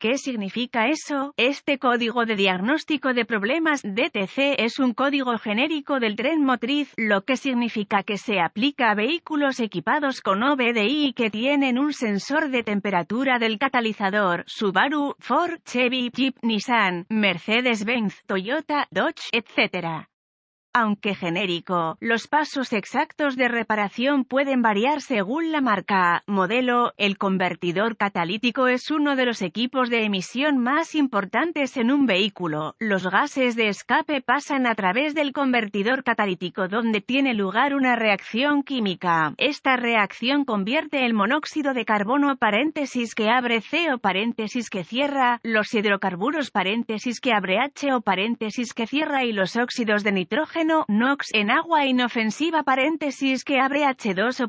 ¿Qué significa eso? Este código de diagnóstico de problemas DTC es un código genérico del tren motriz, lo que significa que se aplica a vehículos equipados con OBDI y que tienen un sensor de temperatura del catalizador: Subaru, Ford, Chevy, Jeep, Nissan, Mercedes-Benz, Toyota, Dodge, etc. Aunque genérico, los pasos exactos de reparación pueden variar según la marca, modelo. El convertidor catalítico es uno de los equipos de emisión más importantes en un vehículo. Los gases de escape pasan a través del convertidor catalítico, donde tiene lugar una reacción química. Esta reacción convierte el monóxido de carbono (que abre CO) que cierra, los hidrocarburos que abre H o que cierra y los óxidos de nitrógeno NOx en agua inofensiva que abre H2 o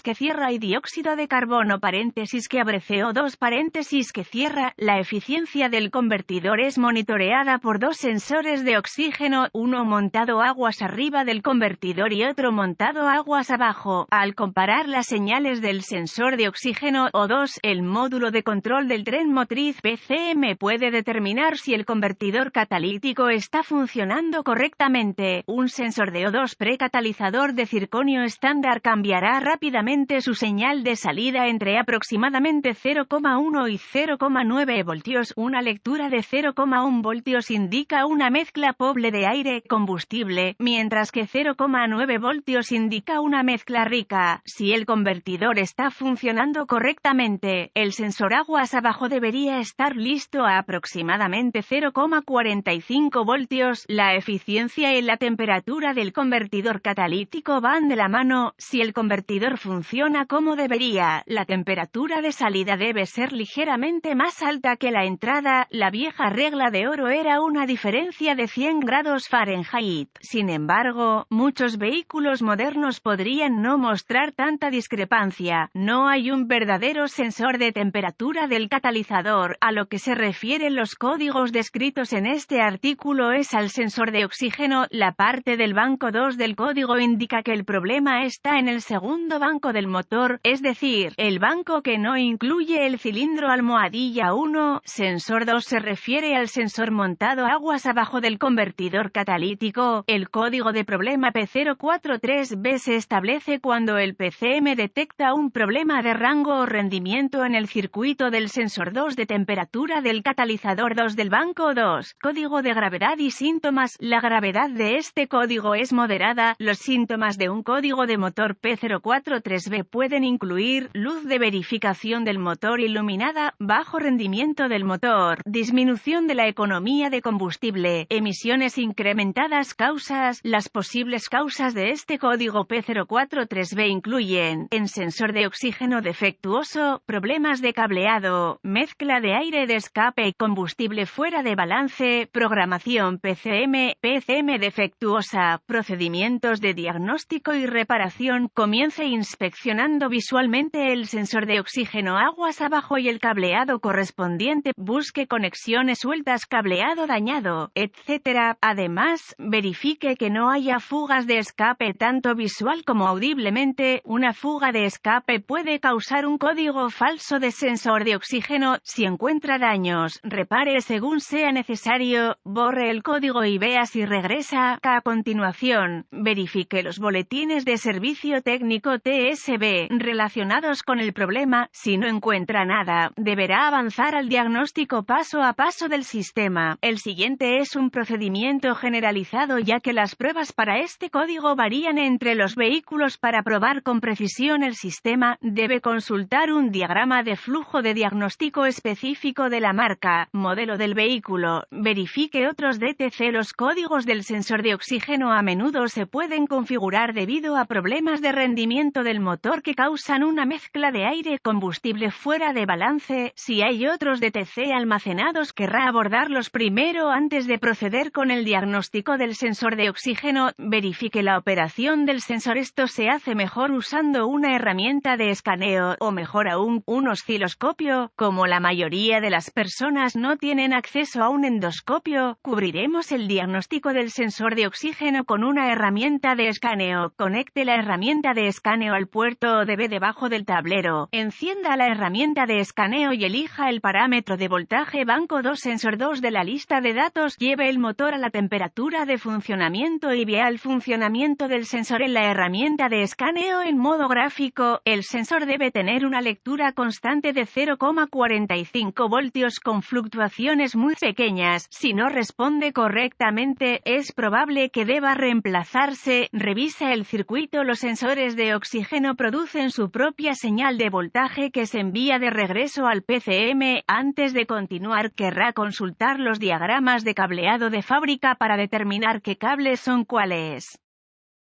que cierra y dióxido de carbono que abre CO2 que cierra. La eficiencia del convertidor es monitoreada por dos sensores de oxígeno, uno montado aguas arriba del convertidor y otro montado aguas abajo. Al comparar las señales del sensor de oxígeno O2, el módulo de control del tren motriz PCM puede determinar si el convertidor catalítico está funcionando correctamente. Un sensor de O2 precatalizador de circonio estándar cambiará rápidamente su señal de salida entre aproximadamente 0,1 y 0,9 voltios. Una lectura de 0,1 voltios indica una mezcla pobre de aire-combustible, mientras que 0,9 voltios indica una mezcla rica. Si el convertidor está funcionando correctamente, el sensor aguas abajo debería estar listo a aproximadamente 0,45 voltios. La eficiencia y la temperatura del convertidor catalítico van de la mano. Si el convertidor funciona como debería, la temperatura de salida debe ser ligeramente más alta que la entrada. La vieja regla de oro era una diferencia de 100 grados Fahrenheit. Sin embargo, muchos vehículos modernos podrían no mostrar tanta discrepancia. No hay un verdadero sensor de temperatura del catalizador. A lo que se refieren los códigos descritos en este artículo es al sensor de oxígeno. La parte del banco 2 del código indica que el problema está en el segundo banco del motor, es decir, el banco que no incluye el cilindro almohadilla 1. Sensor 2 se refiere al sensor montado aguas abajo del convertidor catalítico. El código de problema P043B se establece cuando el PCM detecta un problema de rango o rendimiento en el circuito del sensor 2 de temperatura del catalizador 2 del banco 2. Código de gravedad y síntomas. La gravedad de este código es moderada. Los síntomas de un código de motor P043B pueden incluir luz de verificación del motor iluminada, bajo rendimiento del motor, disminución de la economía de combustible, emisiones incrementadas. Causas. Las posibles causas de este código P043B incluyen en sensor de oxígeno defectuoso, problemas de cableado, mezcla de aire de escape, combustible fuera de balance, programación PCM defectuosa, procedimientos de diagnóstico y reparación. Comience inspeccionando visualmente el sensor de oxígeno aguas abajo y el cableado correspondiente. Busque conexiones sueltas, cableado dañado, etc. Además, verifique que no haya fugas de escape tanto visual como audiblemente. Una fuga de escape puede causar un código falso de sensor de oxígeno. Si encuentra daños, repare según sea necesario, borre el código y vea si regresa. A continuación, verifique los boletines de servicio técnico TSB relacionados con el problema. Si no encuentra nada, deberá avanzar al diagnóstico paso a paso del sistema. El siguiente es un procedimiento generalizado, ya que las pruebas para este código varían entre los vehículos. Para probar con precisión el sistema, debe consultar un diagrama de flujo de diagnóstico específico de la marca, modelo del vehículo. Verifique otros DTC. Los códigos del sensor de oxígeno a menudo se pueden configurar debido a problemas de rendimiento del motor que causan una mezcla de aire-combustible fuera de balance. Si hay otros DTC almacenados, querrá abordarlos primero antes de proceder con el diagnóstico del sensor de oxígeno. Verifique la operación del sensor. Esto se hace mejor usando una herramienta de escaneo, o mejor aún, un osciloscopio. Como la mayoría de las personas no tienen acceso a un endoscopio, cubriremos el diagnóstico del sensor de oxígeno con una herramienta de escaneo. Conecte la herramienta de escaneo al puerto ODB debajo del tablero. Encienda la herramienta de escaneo y elija el parámetro de voltaje banco 2 sensor 2 de la lista de datos. Lleve el motor a la temperatura de funcionamiento y vea el funcionamiento del sensor en la herramienta de escaneo en modo gráfico. El sensor debe tener una lectura constante de 0,45 voltios con fluctuaciones muy pequeñas. Si no responde correctamente, es probable que deba reemplazarse. Revisa el circuito. Los sensores de oxígeno producen su propia señal de voltaje que se envía de regreso al PCM. Antes de continuar, querrá consultar los diagramas de cableado de fábrica para determinar qué cables son cuáles.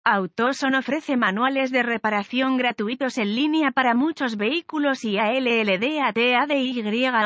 AutoZone ofrece manuales de reparación gratuitos en línea para muchos vehículos y ALLDATADY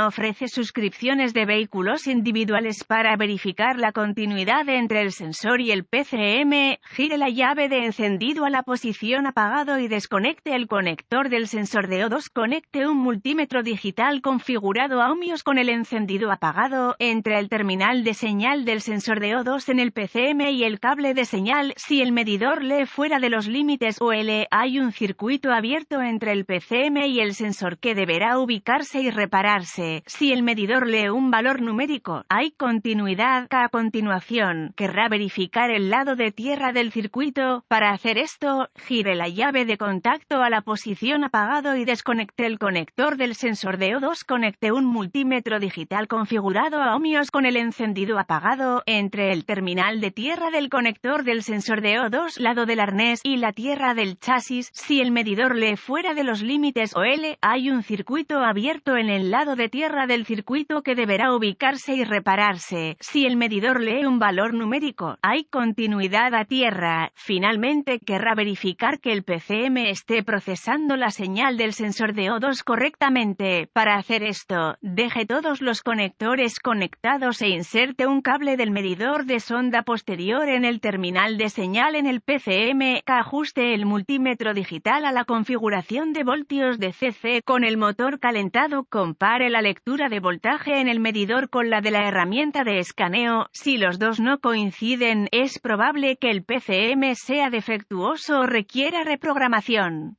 ofrece suscripciones de vehículos individuales para verificar la continuidad entre el sensor y el PCM. Gire la llave de encendido a la posición apagado y desconecte el conector del sensor de O2. Conecte un multímetro digital configurado a ohmios con el encendido apagado entre el terminal de señal del sensor de O2 en el PCM y el cable de señal. Si el medidor lee fuera de los límites OL, hay un circuito abierto entre el PCM y el sensor que deberá ubicarse y repararse. Si el medidor lee un valor numérico, hay continuidad. A continuación, querrá verificar el lado de tierra del circuito. Para hacer esto, gire la llave de contacto a la posición apagado y desconecte el conector del sensor de O2. Conecte un multímetro digital configurado a ohmios con el encendido apagado entre el terminal de tierra del conector del sensor de O2, lado del arnés, y la tierra del chasis. Si el medidor lee fuera de los límites OL, hay un circuito abierto en el lado de tierra del circuito que deberá ubicarse y repararse. Si el medidor lee un valor numérico, hay continuidad a tierra. Finalmente, querrá verificar que el PCM esté procesando la señal del sensor de O2 correctamente. Para hacer esto, deje todos los conectores conectados e inserte un cable del medidor de sonda posterior en el terminal de señal en el PCM. Ajuste el multímetro digital a la configuración de voltios de CC con el motor calentado. Compare la lectura de voltaje en el medidor con la de la herramienta de escaneo. Si los dos no coinciden, es probable que el PCM sea defectuoso o requiera reprogramación.